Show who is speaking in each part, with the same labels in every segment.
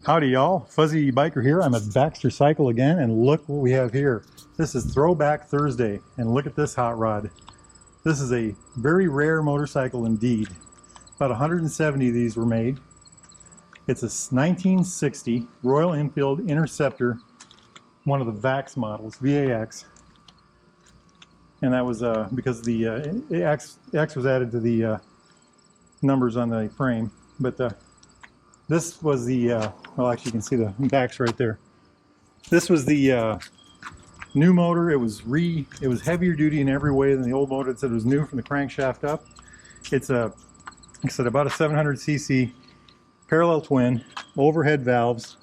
Speaker 1: Howdy y'all, Fuzzy Biker here. I'm at Baxter Cycle again, and look what we have here. This is Throwback Thursday, and look at this hot rod. This is a very rare motorcycle indeed. About 170 of these were made. It's a 1960 Royal Enfield Interceptor, one of the VAX models, VAX. And that was because the X was added to the numbers on the frame. But this was the, well, actually you can see the backs right there. This was the new motor. It was heavier duty in every way than the old motor. It said it was new from the crankshaft up. It's like I said, about a 700cc parallel twin, overhead valves,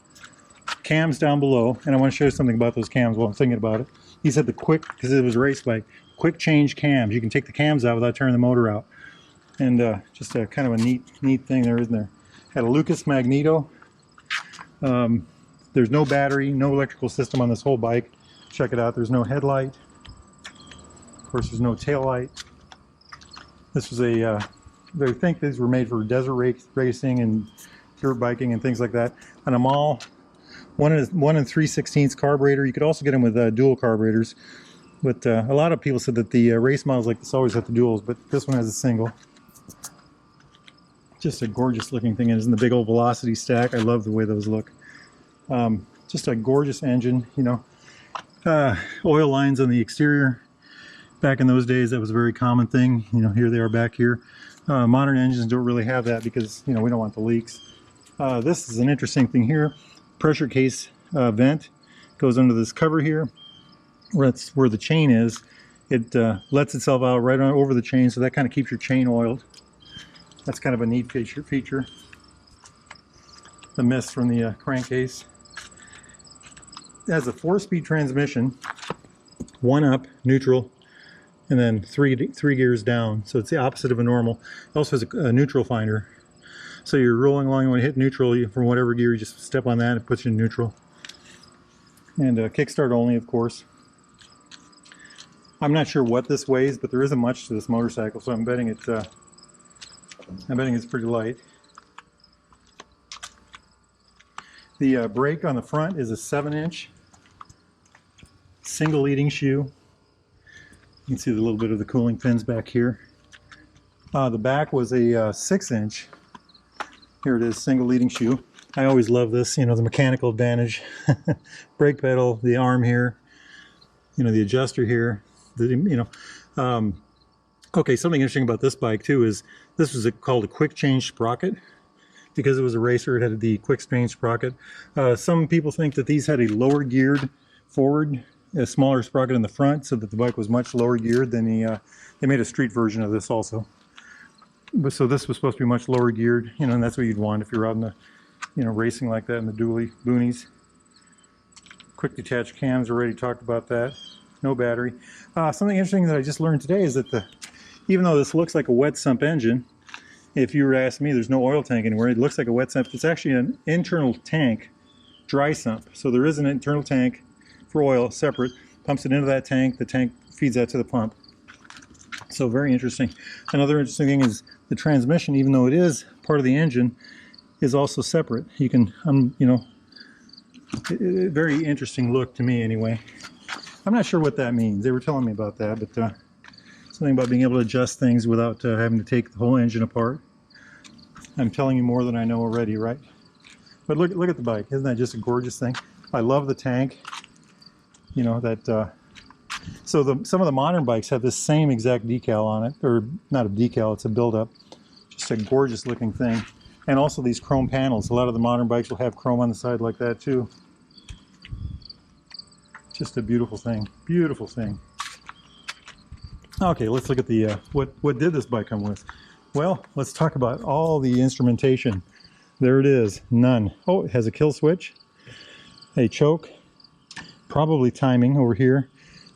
Speaker 1: cams down below. And I want to show you something about those cams while I'm thinking about it. He said the quick, because it was a race bike, quick change cams. You can take the cams out without turning the motor out. And just a kind of a neat thing there, isn't there? Had a Lucas magneto. There's no battery, no electrical system on this whole bike. Check it out. There's no headlight. Of course, there's no tail light. This was a, I think these were made for desert racing and dirt biking and things like that. And I'm all 1 3/16 carburetor. You could also get them with dual carburetors. But a lot of people said that the race models like this always have the duals, but this one has a single. Just a gorgeous looking thing. It is in the big old velocity stack. I love the way those look. Just a gorgeous engine, you know. Oil lines on the exterior. Back in those days, that was a very common thing. You know, here they are back here. Modern engines don't really have that because, you know, we don't want the leaks. This is an interesting thing here. Pressure case vent goes under this cover here. That's where the chain is. It lets itself out right on over the chain, so that kind of keeps your chain oiled. That's kind of a neat feature. The mist from the crankcase. It has a 4-speed transmission, 1 up, neutral, and then three gears down. So it's the opposite of a normal. It also has a neutral finder. So you're rolling along, when you hit neutral, from whatever gear, you just step on that and it puts you in neutral. And kickstart only, of course. I'm not sure what this weighs, but there isn't much to this motorcycle, so I'm betting it's pretty light. The brake on the front is a 7-inch single leading shoe. You can see a little bit of the cooling fins back here. The back was a 6-inch. Here it is, single leading shoe. I always love this, you know, the mechanical advantage. Brake pedal, the arm here, you know, the adjuster here. Okay, something interesting about this bike too is this was called a quick change sprocket. Because it was a racer, it had the quick change sprocket. Some people think that these had a lower geared forward, a smaller sprocket in the front, so that the bike was much lower geared than they made a street version of this also. But so this was supposed to be much lower geared, you know, and that's what you'd want if you're out in the, you know, racing like that in the dually boonies. Quick detached cams, already talked about that. No battery. Something interesting that I just learned today is that even though this looks like a wet sump engine, if you were to ask me, there's no oil tank anywhere. It looks like a wet sump. It's actually an internal tank, dry sump. So there is an internal tank for oil, separate. Pumps it into that tank. The tank feeds that to the pump. So very interesting. Another interesting thing is the transmission, even though it is part of the engine, is also separate. You can, you know, very interesting look to me anyway. I'm not sure what that means. They were telling me about that, but something about being able to adjust things without having to take the whole engine apart. I'm telling you more than I know already, right? But look at the bike. Isn't that just a gorgeous thing? I love the tank. You know, that... so some of the modern bikes have this same exact decal on it. Or not a decal, it's a build-up. Just a gorgeous looking thing. And also these chrome panels. A lot of the modern bikes will have chrome on the side like that too. Just a beautiful thing. Beautiful thing. Okay, let's look at the what did this bike come with? Well, let's talk about all the instrumentation. There it is, none. Oh, it has a kill switch, a choke, probably timing over here,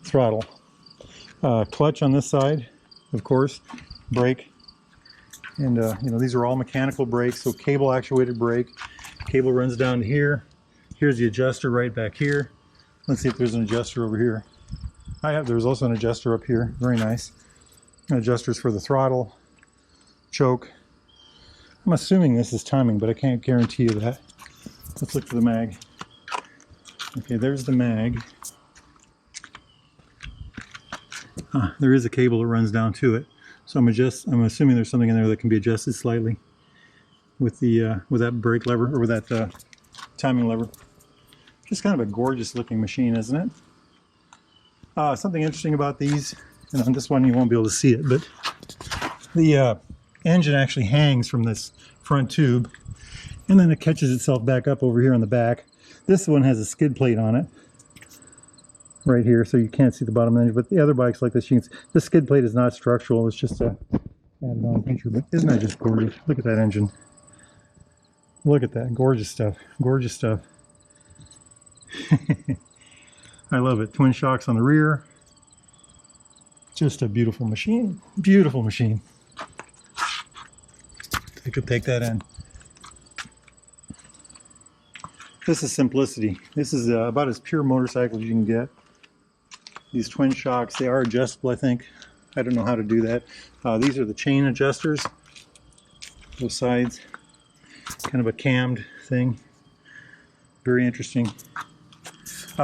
Speaker 1: throttle, clutch on this side, of course, brake, and you know, these are all mechanical brakes, so cable actuated brake. Cable runs down to here. Here's the adjuster right back here. Let's see if there's an adjuster over here. There's also an adjuster up here, very nice. Adjusters for the throttle, choke. I'm assuming this is timing, but I can't guarantee you that. Let's look for the mag. Okay, there's the mag. There is a cable that runs down to it. So I'm assuming there's something in there that can be adjusted slightly with the with that brake lever, or with that timing lever. Just kind of a gorgeous looking machine, isn't it? Something interesting about these, and on this one you won't be able to see it, but the engine actually hangs from this front tube, and then it catches itself back up over here on the back. This one has a skid plate on it right here, so you can't see the bottom of the engine, but the other bikes like this, the skid plate is not structural, it's just a added on feature. But isn't that just gorgeous? Look at that engine. Look at that. Gorgeous stuff. Gorgeous stuff. I love it. Twin shocks on the rear. Just a beautiful machine. Beautiful machine. I could take that in. This is simplicity. This is about as pure motorcycle as you can get. These twin shocks, they are adjustable, I think. I don't know how to do that. These are the chain adjusters. Both sides. Kind of a cammed thing. Very interesting.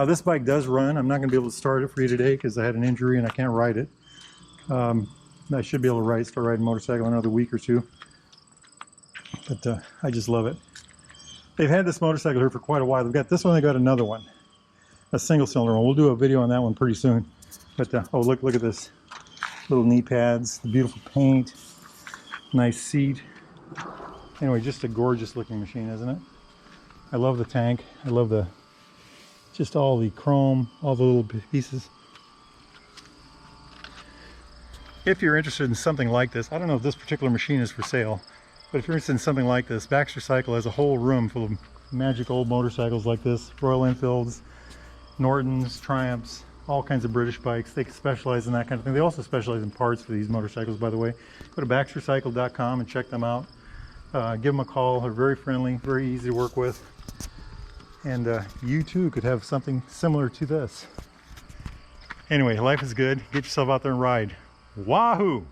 Speaker 1: This bike does run. I'm not going to be able to start it for you today because I had an injury and I can't ride it. I should be able to start riding a motorcycle in another week or two. But I just love it. They've had this motorcycle here for quite a while. They've got this one, they got another one. A single cylinder one. We'll do a video on that one pretty soon. But oh, look at this. Little knee pads, the beautiful paint, nice seat. Anyway, just a gorgeous looking machine, isn't it? I love the tank. I love just all the chrome, all the little pieces. If you're interested in something like this, I don't know if this particular machine is for sale, but if you're interested in something like this, VAX Recycle has a whole room full of magic old motorcycles like this. Royal Enfields, Nortons, Triumphs, all kinds of British bikes. They specialize in that kind of thing. They also specialize in parts for these motorcycles, by the way. Go to vaxrecycle.com and check them out. Give them a call. They're very friendly, very easy to work with. And you too could have something similar to this. Anyway, life is good. Get yourself out there and ride. Wahoo!